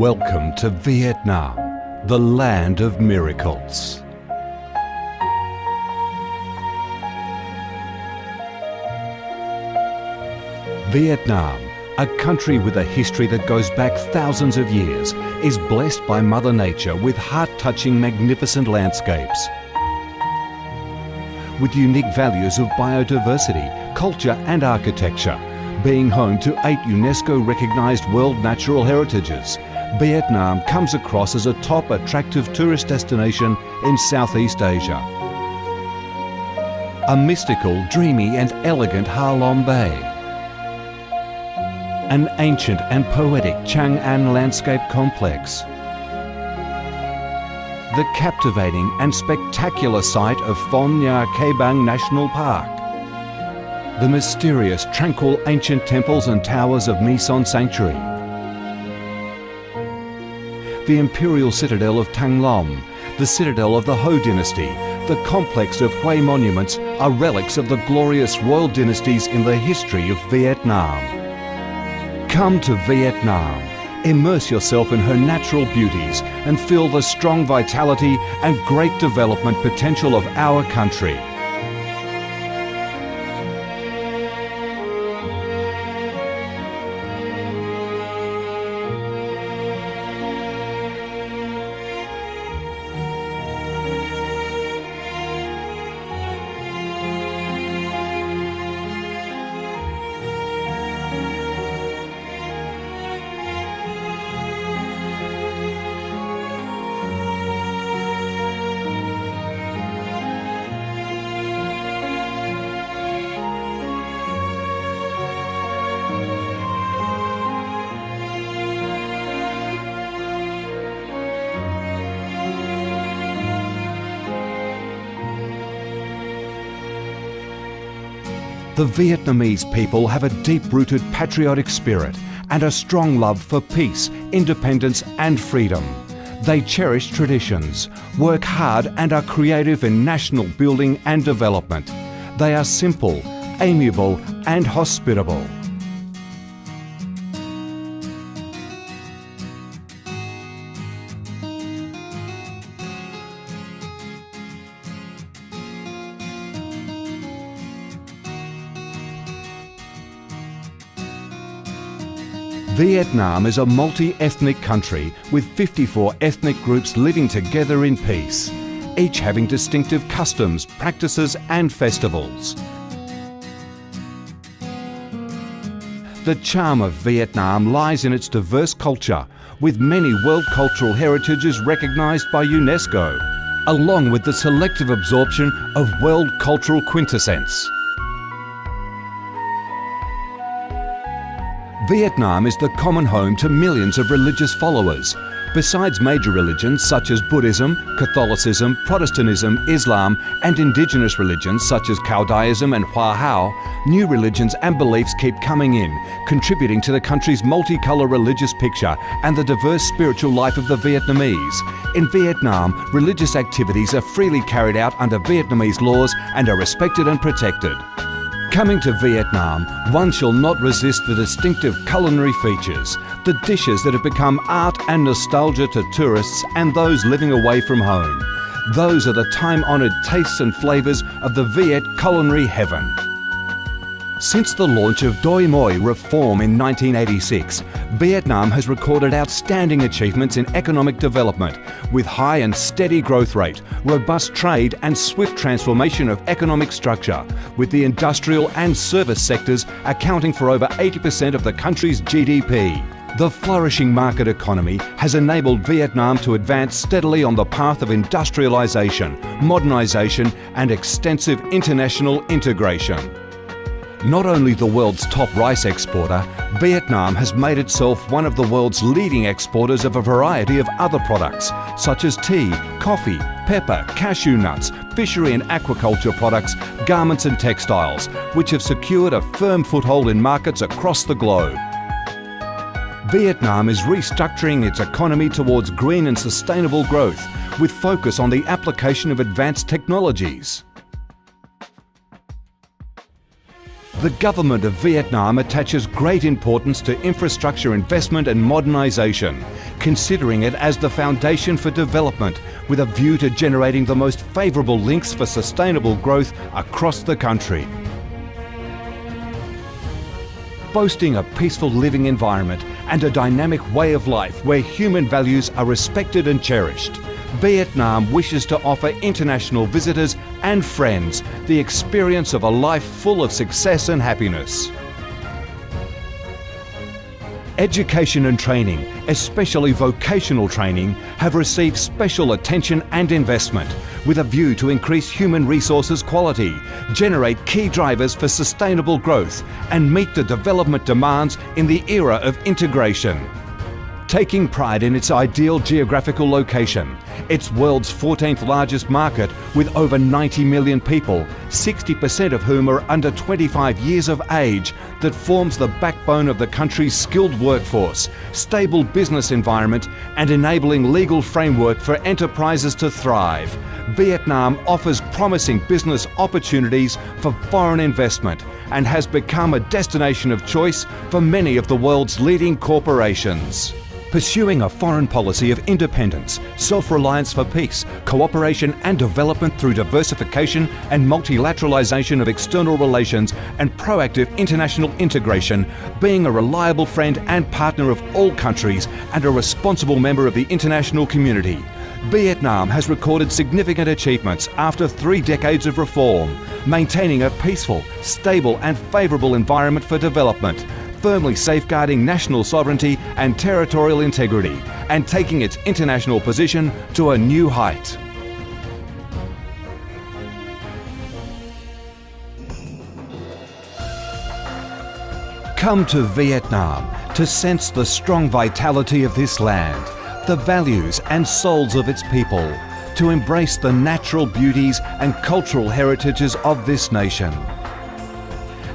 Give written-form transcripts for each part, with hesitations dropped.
Welcome to Vietnam, the land of miracles. Vietnam, a country with a history that goes back thousands of years, is blessed by Mother Nature with heart-touching, magnificent landscapes. With unique values of biodiversity, culture and architecture, being home to 8 UNESCO-recognised World Natural Heritages, Vietnam comes across as a top attractive tourist destination in Southeast Asia. A mystical, dreamy and elegant Ha Long Bay. An ancient and poetic Chang An landscape complex. The captivating and spectacular site of Phong Nha Ke Bang National Park. The mysterious, tranquil ancient temples and towers of My Son Sanctuary. The imperial citadel of Thăng Long, the citadel of the Ho dynasty, the complex of Hue monuments are relics of the glorious royal dynasties in the history of Vietnam. Come to Vietnam, immerse yourself in her natural beauties and feel the strong vitality and great development potential of our country. The Vietnamese people have a deep-rooted patriotic spirit and a strong love for peace, independence and freedom. They cherish traditions, work hard and are creative in national building and development. They are simple, amiable and hospitable. Vietnam is a multi-ethnic country with 54 ethnic groups living together in peace, each having distinctive customs, practices and festivals. The charm of Vietnam lies in its diverse culture, with many World Cultural Heritages recognised by UNESCO, along with the selective absorption of World Cultural Quintessence. Vietnam is the common home to millions of religious followers. Besides major religions such as Buddhism, Catholicism, Protestantism, Islam and indigenous religions such as Caodaism and Hoa Hao, new religions and beliefs keep coming in, contributing to the country's multicolour religious picture and the diverse spiritual life of the Vietnamese. In Vietnam, religious activities are freely carried out under Vietnamese laws and are respected and protected. Coming to Vietnam, one shall not resist the distinctive culinary features, the dishes that have become art and nostalgia to tourists and those living away from home. Those are the time-honoured tastes and flavours of the Viet culinary heaven. Since the launch of Doi Moi reform in 1986, Vietnam has recorded outstanding achievements in economic development, with high and steady growth rate, robust trade and swift transformation of economic structure, with the industrial and service sectors accounting for over 80% of the country's GDP. The flourishing market economy has enabled Vietnam to advance steadily on the path of industrialisation, modernisation and extensive international integration. Not only the world's top rice exporter, Vietnam has made itself one of the world's leading exporters of a variety of other products, such as tea, coffee, pepper, cashew nuts, fishery and aquaculture products, garments and textiles, which have secured a firm foothold in markets across the globe. Vietnam is restructuring its economy towards green and sustainable growth, with focus on the application of advanced technologies. The government of Vietnam attaches great importance to infrastructure investment and modernisation, considering it as the foundation for development with a view to generating the most favourable links for sustainable growth across the country. Boasting a peaceful living environment and a dynamic way of life where human values are respected and cherished, Vietnam wishes to offer international visitors and friends the experience of a life full of success and happiness. Education and training, especially vocational training, have received special attention and investment with a view to increase human resources quality, generate key drivers for sustainable growth and meet the development demands in the era of integration. Taking pride in its ideal geographical location, its world's 14th largest market with over 90 million people, 60% of whom are under 25 years of age, that forms the backbone of the country's skilled workforce, stable business environment and enabling legal framework for enterprises to thrive, Vietnam offers promising business opportunities for foreign investment and has become a destination of choice for many of the world's leading corporations. Pursuing a foreign policy of independence, self-reliance for peace, cooperation and development through diversification and multilateralization of external relations and proactive international integration, being a reliable friend and partner of all countries and a responsible member of the international community, Vietnam has recorded significant achievements after 3 decades of reform, maintaining a peaceful, stable and favourable environment for development, firmly safeguarding national sovereignty and territorial integrity, and taking its international position to a new height. Come to Vietnam to sense the strong vitality of this land, the values and souls of its people, to embrace the natural beauties and cultural heritages of this nation,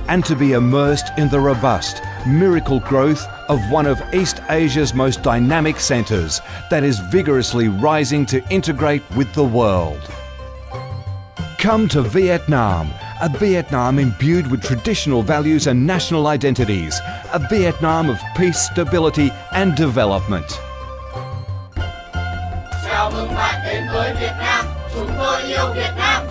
and to be immersed in the robust, miracle growth of one of East Asia's most dynamic centres that is vigorously rising to integrate with the world. Come to Vietnam, a Vietnam imbued with traditional values and national identities, a Vietnam of peace, stability and development. Chào mừng bạn đến với Việt Nam, chúng tôi yêu Việt Nam.